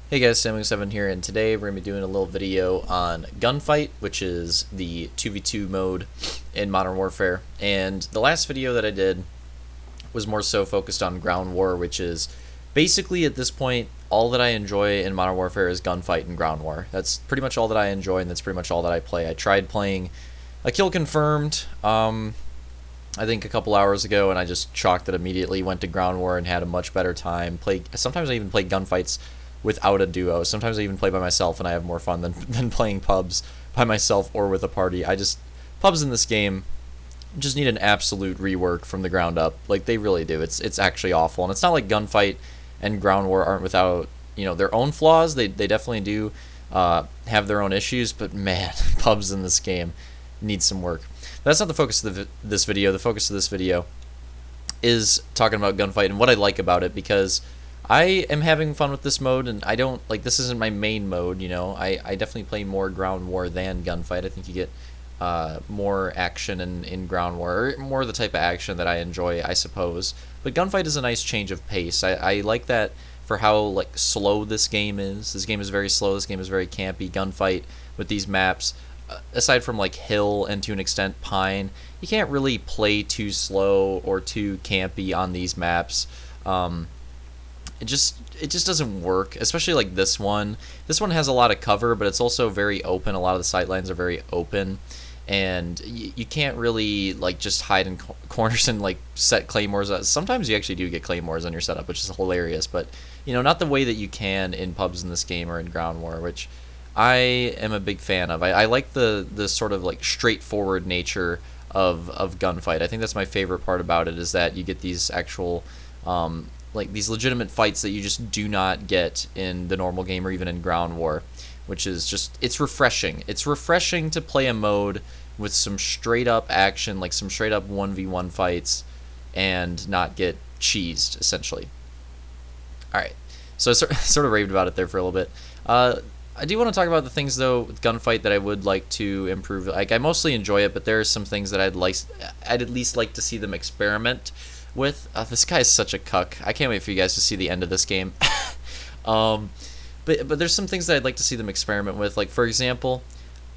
Hey guys, Samuel7 here, and today we're going to be doing a little video on Gunfight, which is the 2v2 mode in Modern Warfare. And the last video that I did was more so focused on Ground War, which is basically at this point all that I enjoy in Modern Warfare is Gunfight and Ground War. That's pretty much all that I enjoy, and that's pretty much all that I play. I tried playing a kill confirmed, I think a couple hours ago, and I just chalked it immediately, went to Ground War and had a much better time. Sometimes I even play gunfights without a duo. Sometimes I even play by myself and I have more fun than playing pubs by myself or with a party. Pubs in this game just need an absolute rework from the ground up. Like, they really do. It's actually awful. And it's not like Gunfight and Ground War aren't without, their own flaws. They definitely do have their own issues, but man, pubs in this game need some work. That's not the focus of this video. The focus of this video is talking about Gunfight and what I like about it, because I am having fun with this mode, and this isn't my main mode, I definitely play more Ground War than Gunfight. I think you get more action in Ground War, or more the type of action that I enjoy, I suppose. But Gunfight is a nice change of pace. I like that for how slow this game is. This game is very slow, this game is very campy. Gunfight with these maps, aside from Hill and to an extent Pine, you can't really play too slow or too campy on these maps. It just doesn't work, especially this one. This one has a lot of cover, but it's also very open. A lot of the sight lines are very open, and you can't really just hide in corners and set claymores. Sometimes you actually do get claymores on your setup, which is hilarious, but not the way that you can in pubs in this game or in Ground War, which I am a big fan of. I like the sort of straightforward nature of Gunfight. I think that's my favorite part about it, is that you get these actual these legitimate fights that you just do not get in the normal game or even in Ground War, which is it's refreshing. It's refreshing to play a mode with some straight up action, some straight up 1v1 fights, and not get cheesed, essentially. Alright, so I sort of raved about it there for a little bit. I do want to talk about the things, though, with Gunfight that I would like to improve. I mostly enjoy it, but there are some things that I'd at least like to see them experiment with. This guy is such a cuck. I can't wait for you guys to see the end of this game. But there's some things that I'd like to see them experiment with. For example,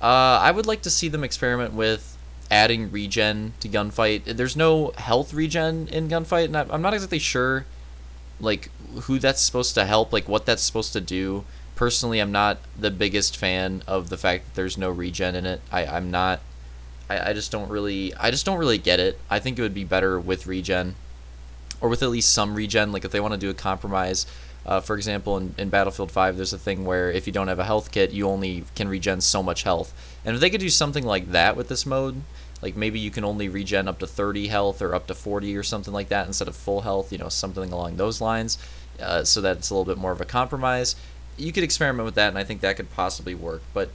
I would like to see them experiment with adding regen to Gunfight. There's no health regen in Gunfight, and I'm not exactly sure who that's supposed to help, what that's supposed to do. Personally, I'm not the biggest fan of the fact that there's no regen in it. I just don't really get it. I think it would be better with regen, or with at least some regen. If they want to do a compromise, for example, in Battlefield 5, there's a thing where if you don't have a health kit, you only can regen so much health. And if they could do something like that with this mode, maybe you can only regen up to 30 health or up to 40 or something like that instead of full health, something along those lines, so that it's a little bit more of a compromise. You could experiment with that, and I think that could possibly work. But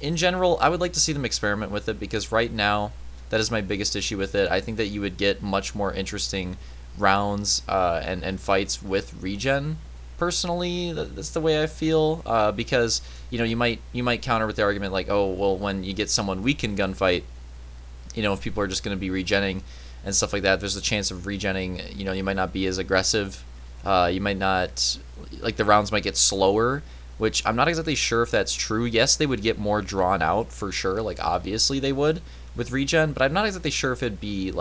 in general, I would like to see them experiment with it, because right now, that is my biggest issue with it. I think that you would get much more interesting rounds and fights with regen. Personally, that's the way I feel, because you might counter with the argument oh, well, when you get someone weak in Gunfight, if people are just going to be regenning and stuff like that, there's a chance of regenning. You might not be as aggressive. You might not, the rounds might get slower, which I'm not exactly sure if that's true. Yes, they would get more drawn out for sure, obviously they would with regen, but I'm not exactly sure if it'd be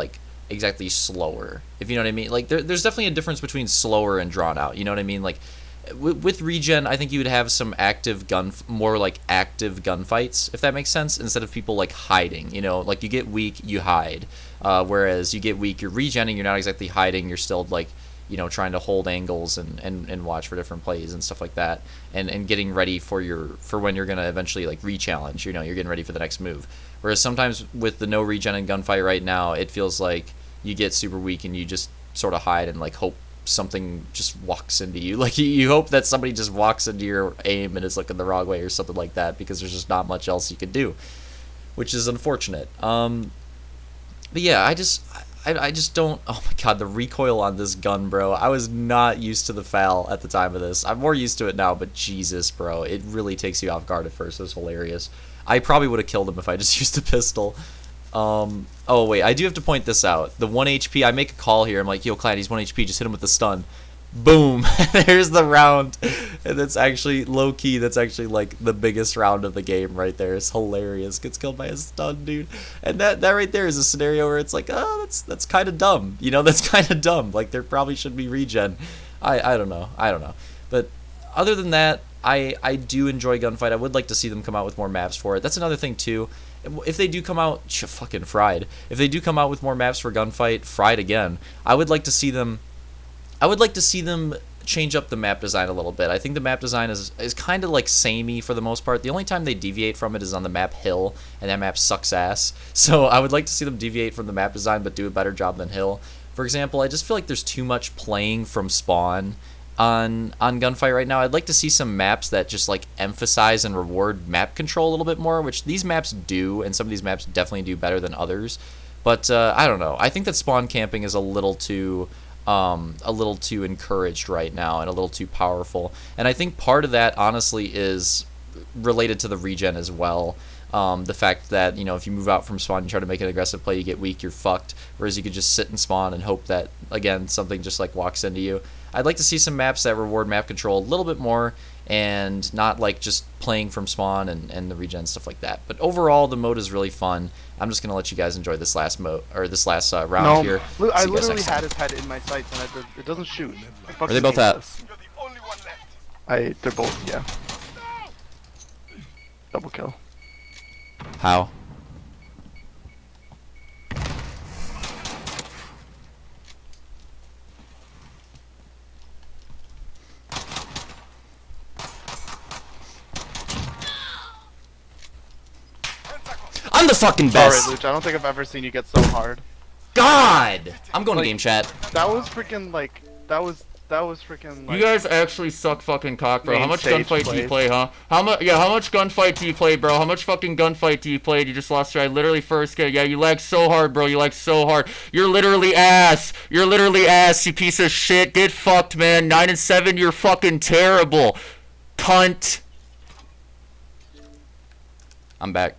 exactly slower, if you know what I mean. There's definitely a difference between slower and drawn out, you know what I mean. With regen, I think you would have some active active gunfights, if that makes sense, instead of people hiding. You get weak, you hide, whereas you get weak, you're regenning, you're not exactly hiding, you're still trying to hold angles and watch for different plays and stuff like that, and getting ready for when you're gonna eventually re-challenge. You're getting ready for the next move. Whereas sometimes with the no regen in Gunfight right now, it feels like you get super weak and you just sort of hide and hope something just walks into you. You hope that somebody just walks into your aim and is looking the wrong way or something like that, because there's just not much else you can do, which is unfortunate. But yeah, I just don't. Oh my god, the recoil on this gun, bro. I was not used to the FAL at the time of this. I'm more used to it now, but Jesus, bro, it really takes you off guard at first. It was hilarious. I probably would have killed him if I just used a pistol. Oh wait, I do have to point this out. The 1 HP, I make a call here. I'm like, yo, Clan, he's 1 HP. Just hit him with the stun. Boom. There's the round. And that's actually low-key. That's actually like the biggest round of the game right there. It's hilarious. Gets killed by a stun, dude. And that right there is a scenario where it's like, oh, that's kind of dumb. You know, that's kind of dumb. Like, there probably should be regen. I don't know. I don't know. But other than that, I do enjoy Gunfight. I would like to see them come out with more maps for it. That's another thing, too. If they do come out, fucking fried. If they do come out with more maps for Gunfight, fried again, I would like to see them change up the map design a little bit. I think the map design is kind of like samey for the most part. The only time they deviate from it is on the map Hill, and that map sucks ass. So I would like to see them deviate from the map design but do a better job than Hill. For example, I just feel like there's too much playing from spawn on Gunfight right now. I'd like to see some maps that just like emphasize and reward map control a little bit more, which these maps do, and some of these maps definitely do better than others. But I don't know. I think that spawn camping is a little too encouraged right now and a little too powerful. And I think part of that, honestly, is related to the regen as well. The fact that, you know, if you move out from spawn and try to make an aggressive play, you get weak, you're fucked. Whereas you could just sit and spawn and hope that, again, something just like walks into you. I'd like to see some maps that reward map control a little bit more and not like just playing from spawn and the regen, stuff like that. But overall, the mode is really fun. I'm just gonna let you guys enjoy this last round here. Look, I literally had his head in my sights and it doesn't shoot. Are they both at? They're both, yeah. Double kill. How? I'm the fucking best! Sorry, Luch, I don't think I've ever seen you get so hard. God! I'm going to game chat. That was freaking like, that was freaking like... You guys actually suck fucking cock, bro. How much Gunfight do you plays. play, huh? How much Gunfight do you play, bro? How much fucking Gunfight do you play? You just lost your literally first game. Yeah, you lag so hard, bro. You lag so hard. You're literally ass. You're literally ass, you piece of shit. Get fucked, man. 9 and 7, you're fucking terrible. Cunt. I'm back.